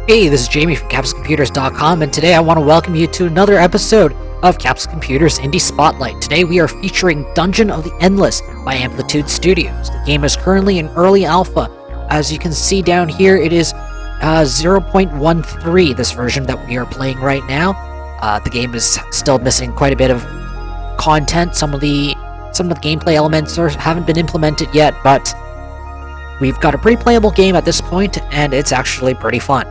Hey, this is Jamie from CapsuleComputers.com, and today I want to welcome you to another episode of Capsule Computers Indie Spotlight. Today we are featuring Dungeon of the Endless by Amplitude Studios. The game is currently in early alpha. As you can see down here, it is 0.13, this version that we are playing right now. The game is still missing quite a bit of content. Some of the gameplay elements haven't been implemented yet, but we've got a pretty playable game at this point, and it's actually pretty fun.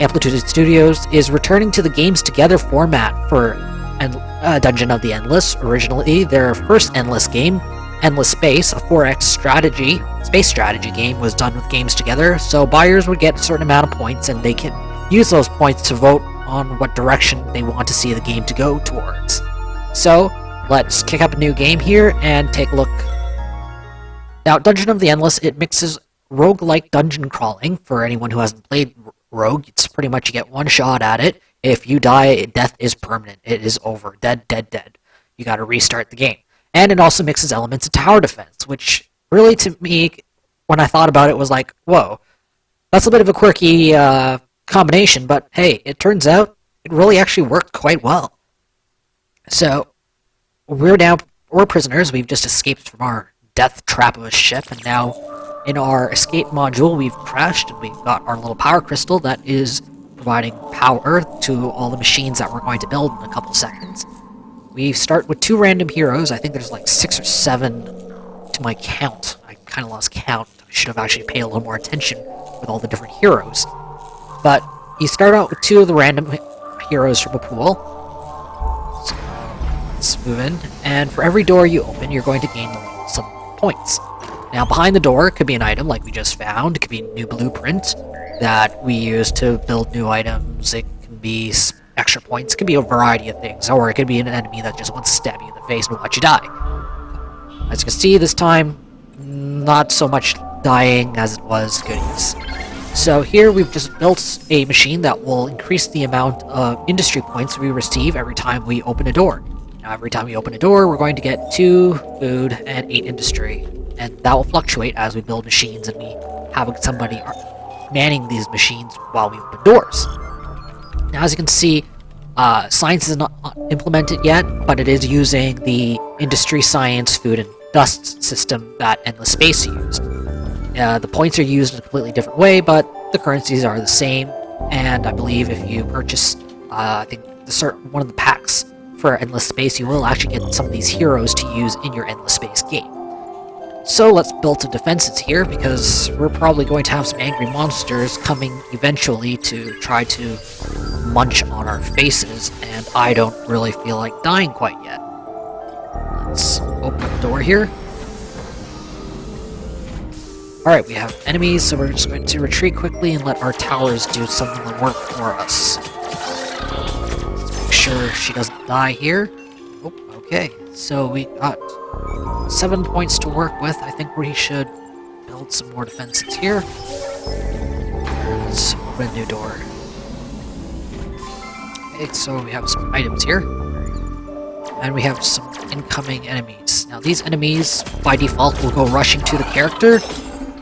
Amplitude Studios is returning to the Games Together format for Dungeon of the Endless. Originally, their first Endless game, Endless Space, a 4X space strategy game, was done with Games Together, so buyers would get a certain amount of points, and they can use those points to vote on what direction they want to see the game to go towards. So, let's kick up a new game here and take a look. Now, Dungeon of the Endless, it mixes roguelike dungeon crawling. For anyone who hasn't played Rogue, it's pretty much you get one shot at it. If you die, death is permanent. It is over. Dead, dead, dead. You gotta restart the game. And it also mixes elements of tower defense, which really, to me, when I thought about it, was like, whoa, that's a bit of a quirky combination, but hey, it turns out it really actually worked quite well. So, we're prisoners. We've just escaped from our death trap of a ship, and now in our escape module, we've crashed, and we've got our little power crystal that is providing power to all the machines that we're going to build in a couple seconds. We start with 2 random heroes. I think there's like 6 or 7 to my count. I kind of lost count. I should have actually paid a little more attention with all the different heroes. But you start out with 2 of the random heroes from a pool. So let's move in. And for every door you open, you're going to gain some points. Now, behind the door could be an item like we just found. It could be a new blueprint that we use to build new items. It can be extra points. It could be a variety of things. Or it could be an enemy that just wants to stab you in the face and watch you die. As you can see, this time, not so much dying as it was goodies. So here we've just built a machine that will increase the amount of industry points we receive every time we open a door. Now, every time we open a door, we're going to get 2 food and 8 industry. And that will fluctuate as we build machines and we have somebody manning these machines while we open doors. Now, as you can see, science is not implemented yet, but it is using the industry, science, food, and dust system that Endless Space used. The points are used in a completely different way, but the currencies are the same. And I believe if you purchase, I think one of the packs for Endless Space, you will actually get some of these heroes to use in your Endless Space game. So let's build some defenses here, because we're probably going to have some angry monsters coming eventually to try to munch on our faces, and I don't really feel like dying quite yet. Let's open the door here. Alright, we have enemies, so we're just going to retreat quickly and let our towers do some of the work for us. Let's make sure she doesn't die here. Oh, okay. So we got 7 points to work with. I think we should build some more defenses here. Let's open a new door. Okay, so we have some items here. And we have some incoming enemies. Now, these enemies, by default, will go rushing to the character,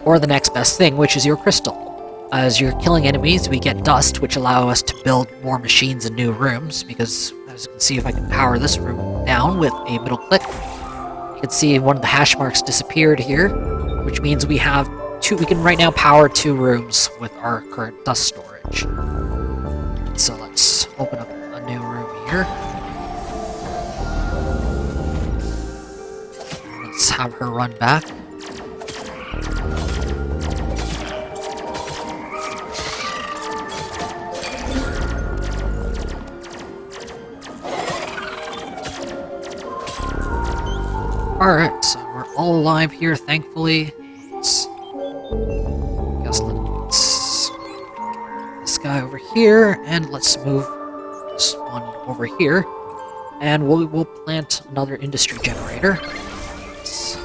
or the next best thing, which is your crystal. As you're killing enemies, we get dust, which allow us to build more machines and new rooms, because, as you can see, if I can power this room down with a middle click, you can see one of the hash marks disappeared here, which means we can right now power 2 rooms with our current dust storage. So let's open up a new room here. Let's have her run back. Alright, so we're all alive here, thankfully. Let's this guy over here, and let's move this one over here. And we'll plant another industry generator. Let's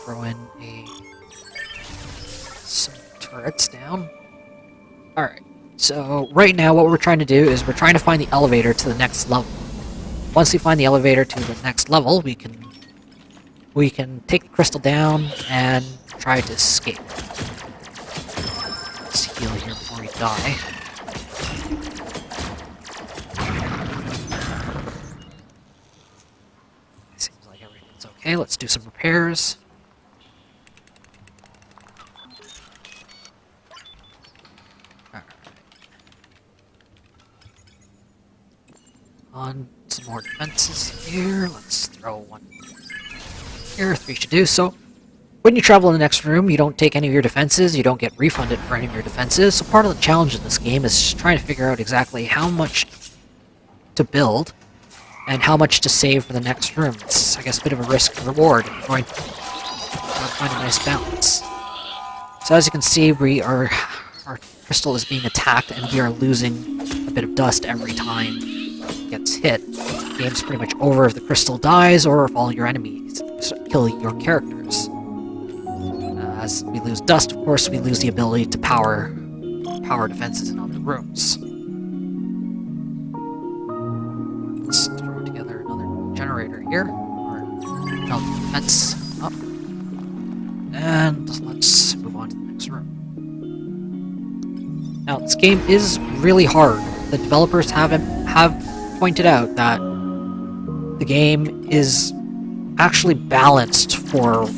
throw in some turrets down. Alright, so right now what we're trying to do is we're trying to find the elevator to the next level. Once we find the elevator to the next level, we can take the crystal down and try to escape. Let's see heal here before we die. Seems like everything's okay. Let's do some repairs. On some more defenses here. Let's throw one here. 3 should do. So, when you travel in the next room, you don't take any of your defenses. You don't get refunded for any of your defenses. So part of the challenge in this game is trying to figure out exactly how much to build and how much to save for the next room. It's, I guess, a bit of a risk and reward. You're going to find a nice balance. So as you can see, our crystal is being attacked, and we are losing a bit of dust every time gets hit. The game's pretty much over if the crystal dies or if all your enemies kill your characters. As we lose dust, of course, we lose the ability to power defenses in other rooms. Let's throw together another generator here, or another defense up, and let's move on to the next room. Now, this game is really hard. The developers have pointed out that the game is actually balanced for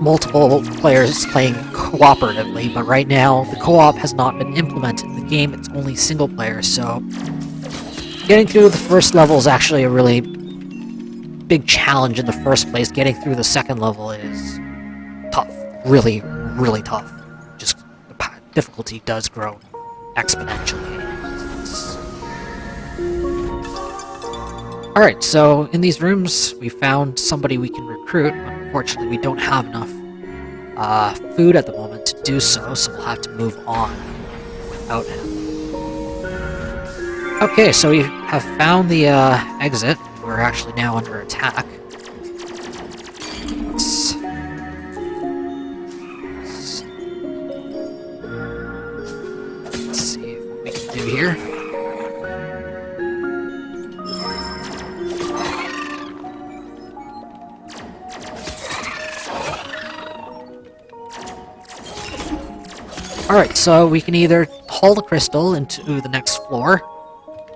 multiple players playing cooperatively, but right now the co-op has not been implemented in the game. It's only single player, so getting through the first level is actually a really big challenge in the first place. Getting through the second level is tough. Really, really tough. Just the difficulty does grow exponentially. Alright, so in these rooms, we found somebody we can recruit. Unfortunately, we don't have enough food at the moment to do so, so we'll have to move on without him. Okay, so we have found the exit. We're actually now under attack. Let's see what we can do here. Alright, so we can either haul the crystal into the next floor,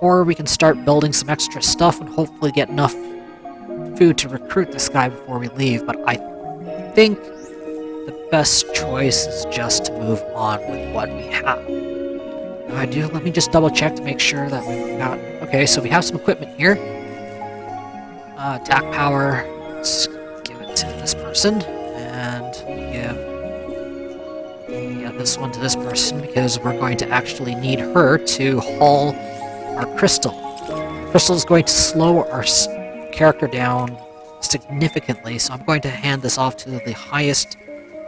or we can start building some extra stuff and hopefully get enough food to recruit this guy before we leave, but I think the best choice is just to move on with what we have. Let me just double check to make sure that we've got... Okay, so we have some equipment here. Attack power, let's give it to this person, and give this one to this person, because we're going to actually need her to haul our crystal. Crystal is going to slow our character down significantly, so I'm going to hand this off to the highest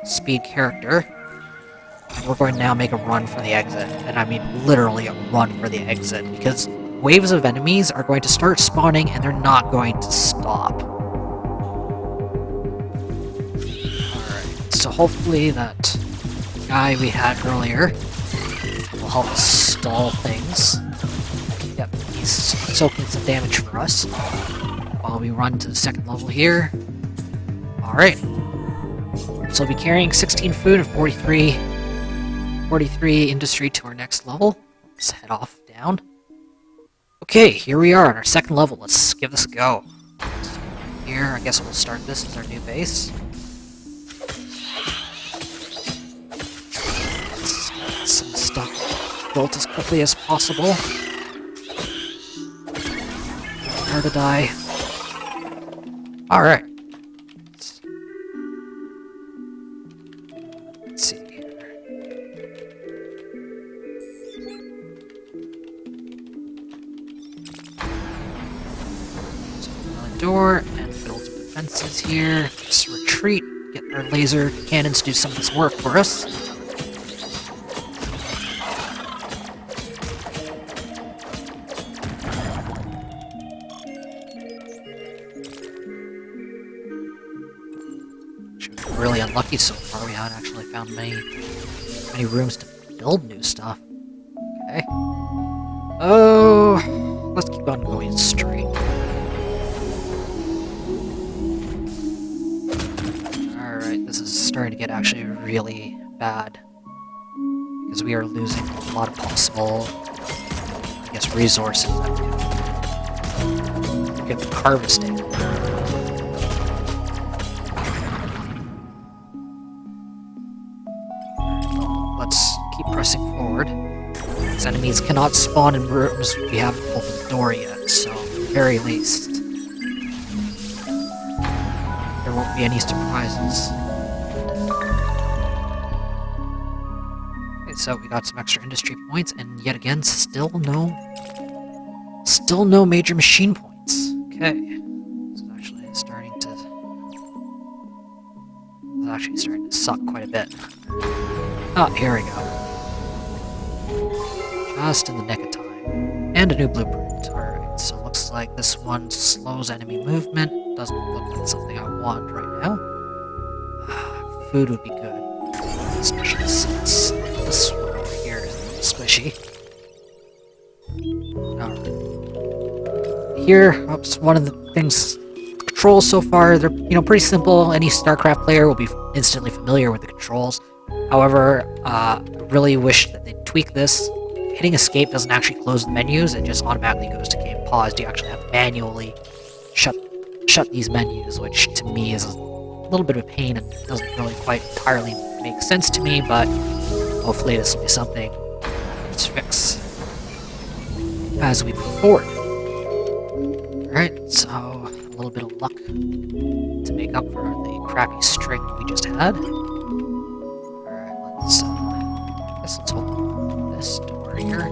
speed character. And we're going to now make a run for the exit, and I mean literally a run for the exit, because waves of enemies are going to start spawning and they're not going to stop. Alright, so hopefully that guy we had earlier will help stall things. Yep, he's soaking some damage for us while we run to the second level here. Alright. So we'll be carrying 16 food and 43 industry to our next level. Let's head off down. Okay, here we are on our second level. Let's give this a go. Here, I guess we'll start this as our new base. Some stuff built as quickly as possible. Prepare to die. Alright. Let's see here. So open the door and build some defenses here. Let's retreat, get our laser cannons to do some of this work for us. Really unlucky so far. We haven't actually found many rooms to build new stuff. Okay. Oh, let's keep on going straight. Alright, this is starting to get actually really bad. because we are losing a lot of possible, I guess, resources that we could be harvesting. Let's keep pressing forward. These enemies cannot spawn in rooms we haven't opened the door yet, so at the very least, there won't be any surprises. Okay, so we got some extra industry points, and yet again, still no major machine points. Okay, this is actually starting to suck quite a bit. Oh, here we go. Just in the nick of time. And a new blueprint. Alright, so looks like this one slows enemy movement. Doesn't look like something I want right now. Food would be good. Especially since this one over here is a little squishy. Alright. Here, oops, one of the things... Controls so far, they're, pretty simple. Any StarCraft player will be instantly familiar with the controls. However, I really wish that they'd tweak this. Hitting escape doesn't actually close the menus, it just automatically goes to game paused. You actually have to manually shut these menus, which to me is a little bit of a pain and doesn't really quite entirely make sense to me, but hopefully this will be something that's fixed as we move forward. Alright, so a little bit of luck to make up for the crappy string we just had. Alright, let's open this door here.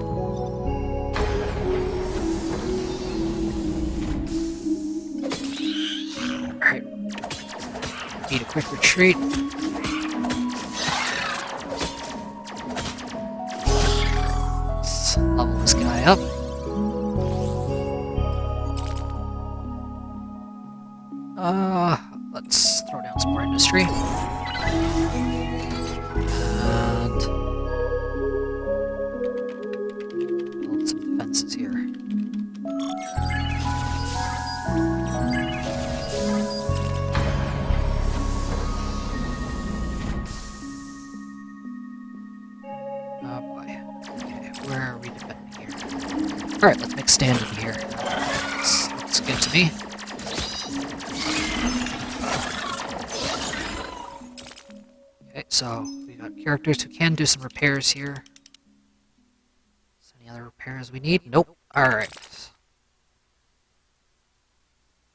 Alright. Need a quick retreat. Let's level this guy up. Let's throw down some more industry. And build some defenses here. Oh boy. Okay, where are we defending here? Alright, let's make stand in here. Looks good to me. So, we got characters who can do some repairs here. Is any other repairs we need? Nope. Alright.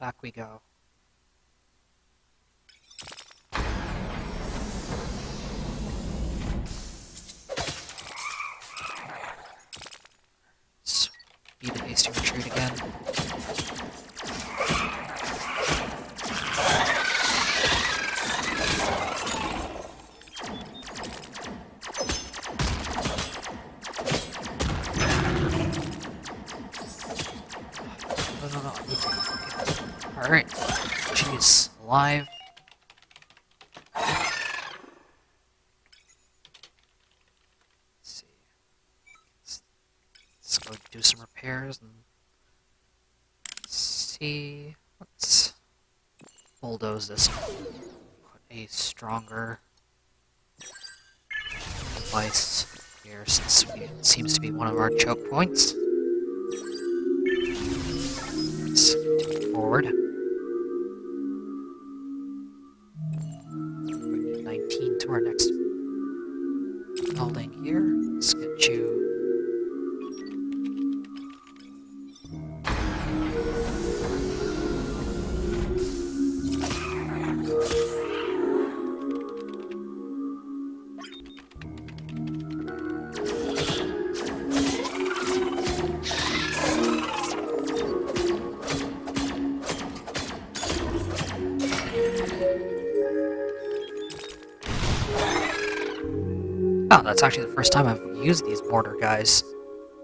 Back we go. Speed the hasty retreat again. Alright. She's alive. Let's see. Let's go do some repairs and see. Let's bulldoze this one. Put a stronger device here since it seems to be one of our choke points. Let's continue forward. 19 to our next building here. Let's get you. Oh, that's actually the first time I've used these mortar guys.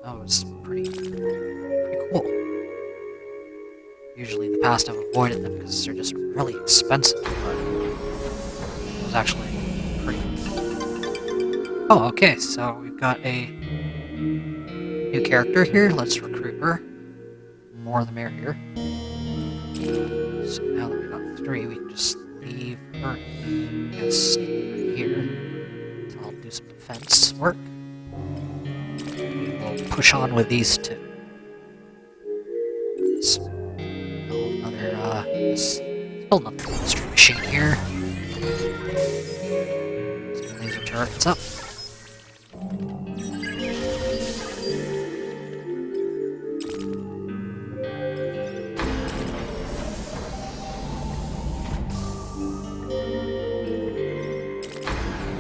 That was pretty cool. Usually in the past I've avoided them because they're just really expensive, but it was actually pretty cool. Oh, okay, so we've got a new character here. Let's recruit her. More the merrier. So now that we've got 3, we can just leave her, I guess, here. So I'll do some defense work. push on with these two. Let's build another, let's build another industry machine here. Some laser turrets up.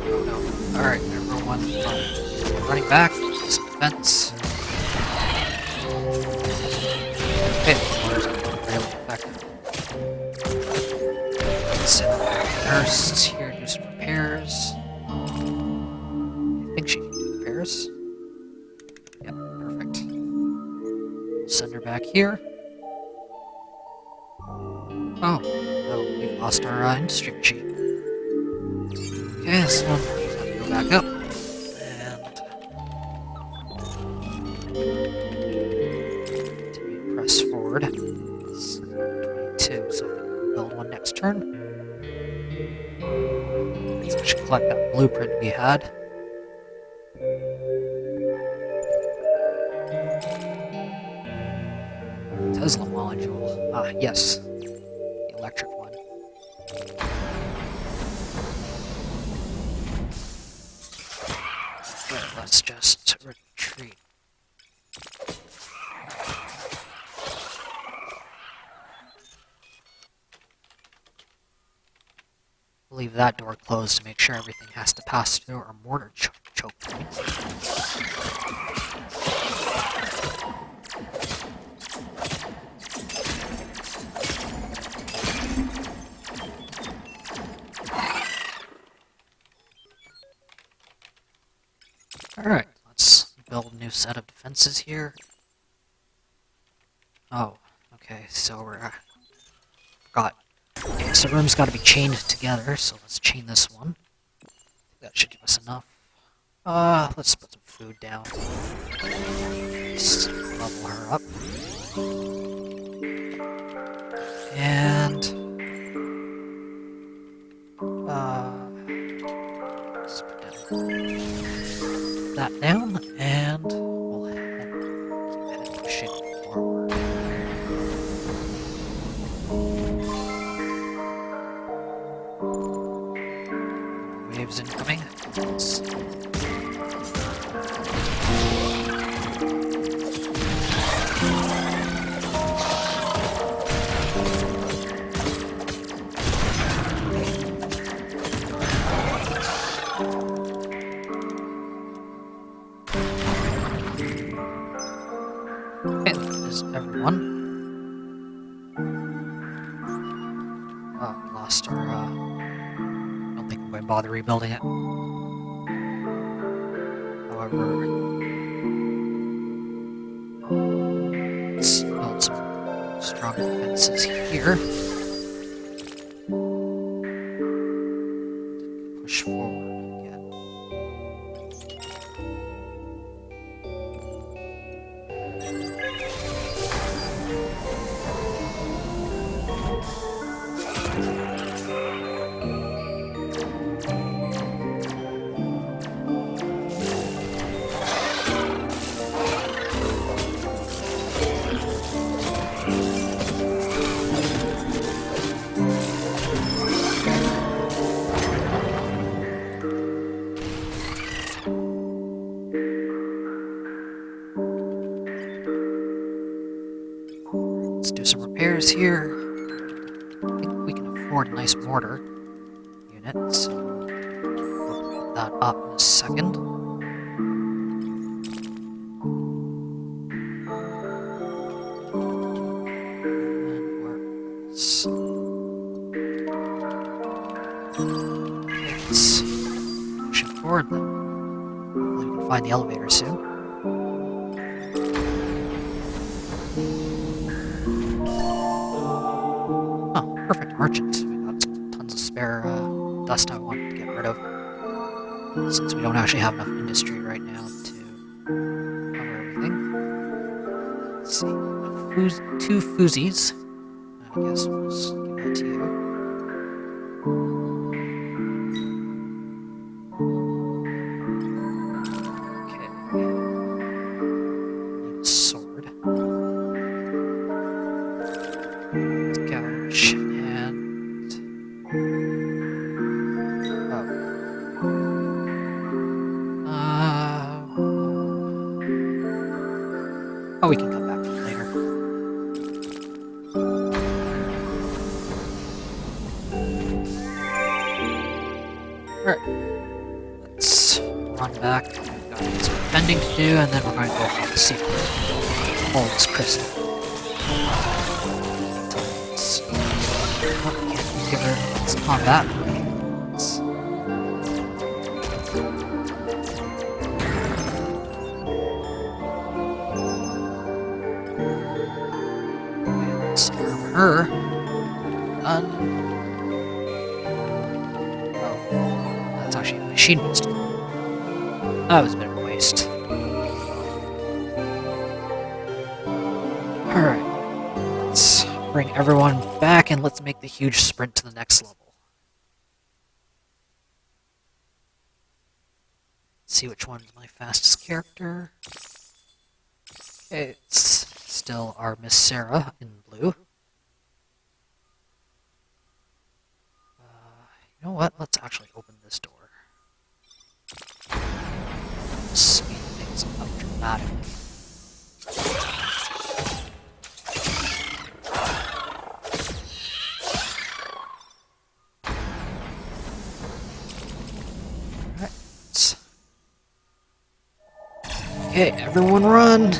Oh no. Alright, everyone running back. Some defense. Okay, the water's really effective. Let's nurse here, do some repairs. I think she can do repairs. Yep, perfect. We'll send her back here. Oh, no, we've lost our industry machine. Okay, this one, just have to go back up. And continue to press forward. It's 22, so we'll build one next turn. So I should collect that blueprint we had. Tesla module. Ah, yes. The electric one. Okay, let's just retreat. Leave that door closed to make sure everything has to pass through our mortar choke point. Alright, let's build a new set of defenses here. Oh, okay, so we're okay, so rooms got to be chained together, so let's chain this one. I think that should give us enough. Let's put some food down. Let's level her up. And let's put that down, and we'll keep heading pushing forward. Waves incoming. Let's okay, that is everyone. Oh, we lost our, I don't think I'm going to bother rebuilding it. However, let's build some stronger defenses here. Push forward again. Let's do some repairs here. I think we can afford a nice mortar unit, so we'll put that up in a second. And where else? Okay, let's push it forward then. Hopefully we can find the elevator soon. Perfect merchant. We got tons of spare dust I want to get rid of. Since we don't actually have enough industry right now to cover everything. Let's see. Two foozies. I guess we'll just give that to you. Okay. Oh, we can come back to it later. Alright. Let's run back. We've got some defending to do, and then we're going to go help the secret. All this crystal. Let's give her some combat. Let's arm her. Done. Oh, that's actually a machine pistol. That was a bit of a waste. Alright. Let's bring everyone back and let's make the huge sprint to the next level. Let's see which one's my fastest character. It's still our Miss Sarah in blue. You know what? Let's actually open this door. Speed things up dramatically. Alright. Okay, everyone run!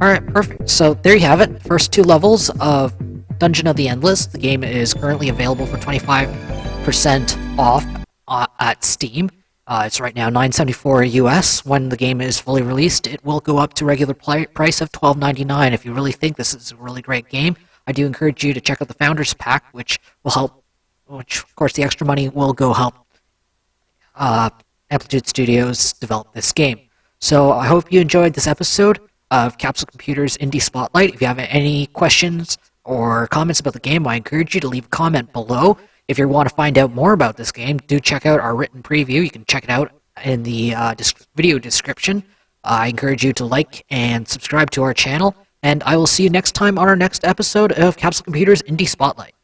Alright, perfect. So there you have it. First 2 levels of Dungeon of the Endless. The game is currently available for 25% off at Steam. It's right now $9.74 US. When the game is fully released, it will go up to regular price of $12.99. If you really think this is a really great game, I do encourage you to check out the Founders Pack, which will help, which of course the extra money will go help Amplitude Studios develop this game. So I hope you enjoyed this episode of Capsule Computer's Indie Spotlight. If you have any questions or comments about the game, I encourage you to leave a comment below. If you want to find out more about this game, do check out our written preview. You can check it out in the video description. I encourage you to like and subscribe to our channel, and I will see you next time on our next episode of Capsule Computer's Indie Spotlight.